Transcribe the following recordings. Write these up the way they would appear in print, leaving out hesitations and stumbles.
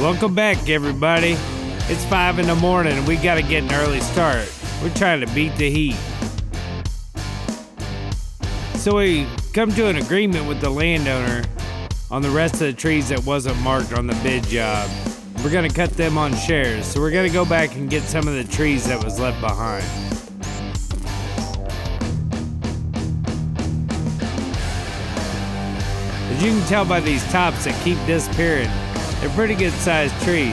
Welcome back, everybody. It's 5 in the morning and we gotta get an early start. We're trying to beat the heat. So we come to an agreement with the landowner on the rest of the trees that wasn't marked on the bid job. We're gonna cut them on shares, so we're gonna go back and get some of the trees that was left behind. As you can tell by these tops that keep disappearing, they're pretty good sized trees.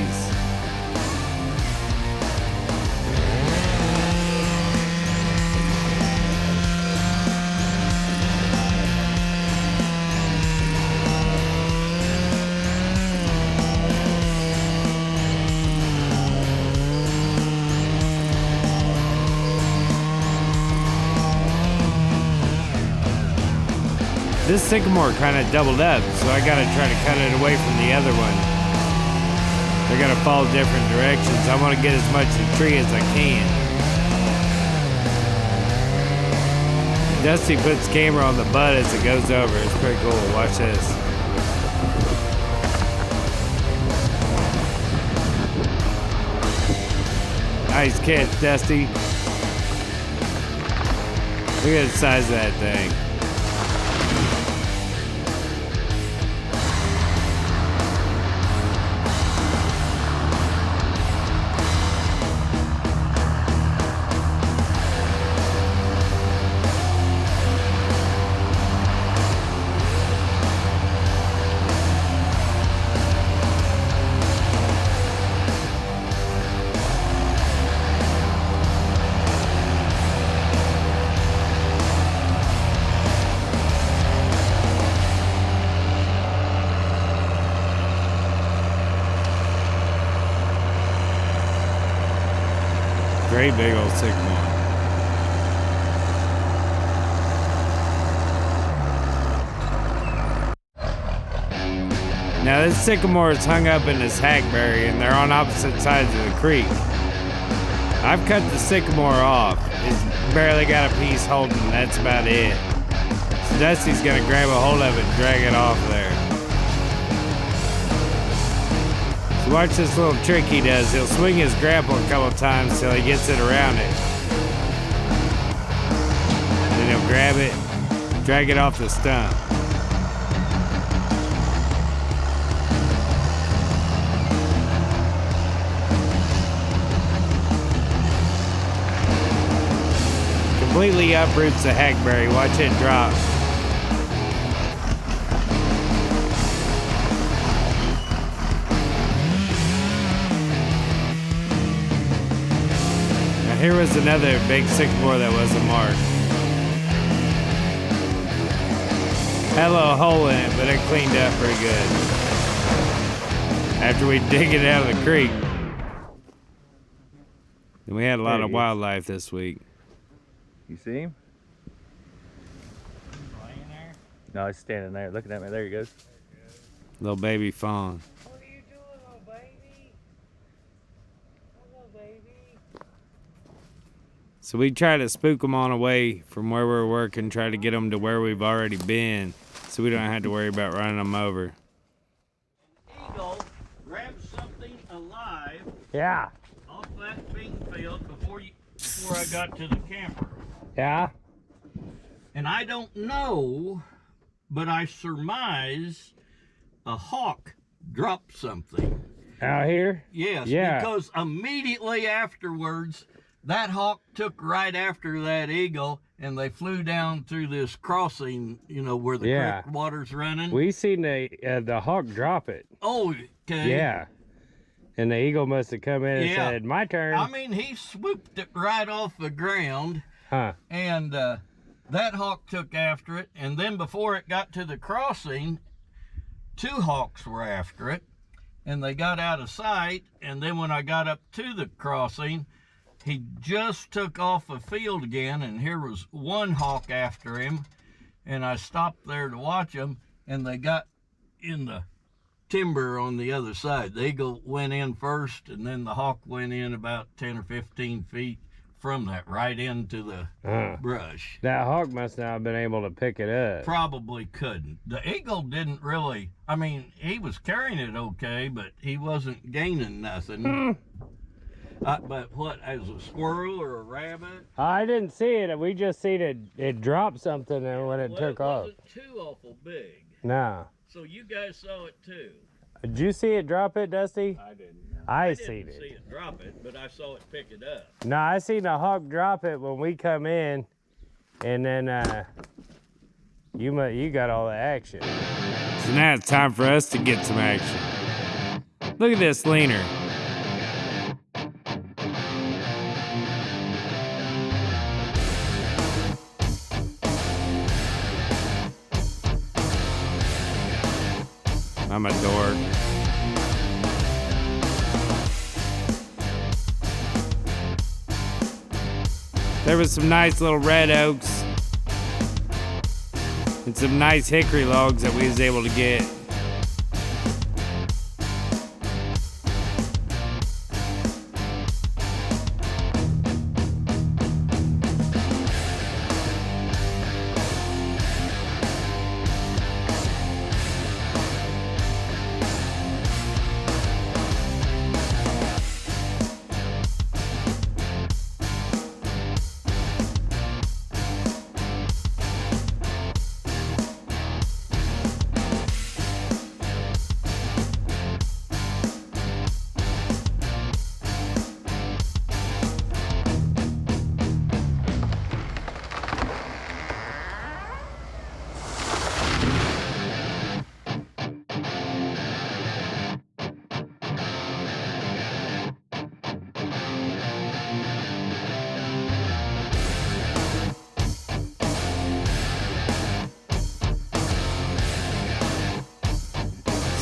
This sycamore kind of doubled up, so I gotta try to cut it away from the other one. They're gonna fall different directions. I want to get as much of the tree as I can. Dusty puts camera on the bud as it goes over. It's pretty cool. Watch this. Nice catch, Dusty. Look at the size of that thing. Great big old sycamore. Now this sycamore is hung up in this hackberry and they're on opposite sides of the creek. I've cut the sycamore off. It's barely got a piece holding, that's about it. So Dusty's gonna grab a hold of it and drag it off there. Watch this little trick he does. He'll swing his grapple a couple times till he gets it around it. Then he'll grab it, drag it off the stump. Completely uproots the hackberry. Watch it drop. Here was another big sycamore that wasn't marked. Had a little hole in it, but it cleaned up pretty good. After we dig it out of the creek. And we had a lot of wildlife this week. You see him? Laying there? No, he's standing there looking at me. There he goes. Little baby fawn. What are you doing, little baby? Hello, baby. So we try to spook them on away from where we're working, try to get them to where we've already been, so we don't have to worry about running them over. Eagle grabbed something alive. Yeah. Off that bean field before I got to the camper. Yeah. And I don't know, but I surmise a hawk dropped something. Out here? Yes, Yeah. because immediately afterwards, that hawk took right after that eagle, and they flew down through this crossing, you know, where the creek water's running. We seen the hawk drop it. Oh, okay. Yeah. And the eagle must have come in and said, "My turn." I mean, he swooped it right off the ground. Huh. And that hawk took after it. And then before it got to the crossing, 2 hawks were after it. And they got out of sight. And then when I got up to the crossing, he just took off the field again, and here was 1 hawk after him, and I stopped there to watch them, and they got in the timber on the other side. The eagle went in first, and then the hawk went in about 10 or 15 feet from that right into the brush. That hawk must not have been able to pick it up. Probably couldn't. The eagle didn't really, I mean, he was carrying it okay, but he wasn't gaining nothing. But what, as a squirrel or a rabbit? I didn't see it. We just seen it drop something and when it took off. It wasn't too awful big. No. So you guys saw it too. Did you see it drop it, Dusty? I didn't. I didn't seen see it. it drop it, but I saw it pick it up. No, I seen the hawk drop it when we come in, and then you got all the action. So now it's time for us to get some action. Look at this leaner. I'm a dork. There was some nice little red oaks and some nice hickory logs that we was able to get.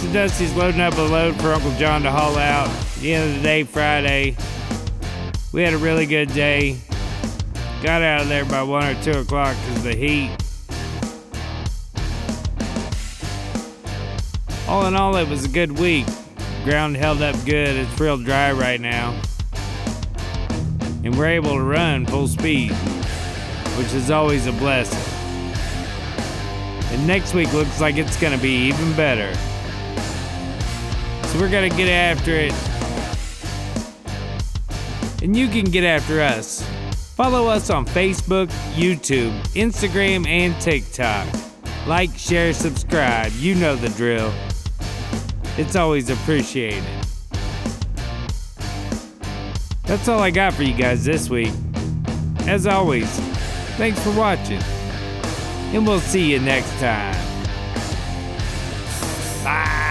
So Dusty's loading up a load for Uncle John to haul out. The end of the day, Friday. We had a really good day. Got out of there by 1 or 2 o'clock because of the heat. All in all, it was a good week. Ground held up good. It's real dry right now. And we're able to run full speed, which is always a blessing. And next week looks like it's gonna be even better. So we're gonna get after it. And you can get after us. Follow us on Facebook, YouTube, Instagram, and TikTok. Like, share, subscribe. You know the drill. It's always appreciated. That's all I got for you guys this week. As always, thanks for watching. And we'll see you next time. Bye.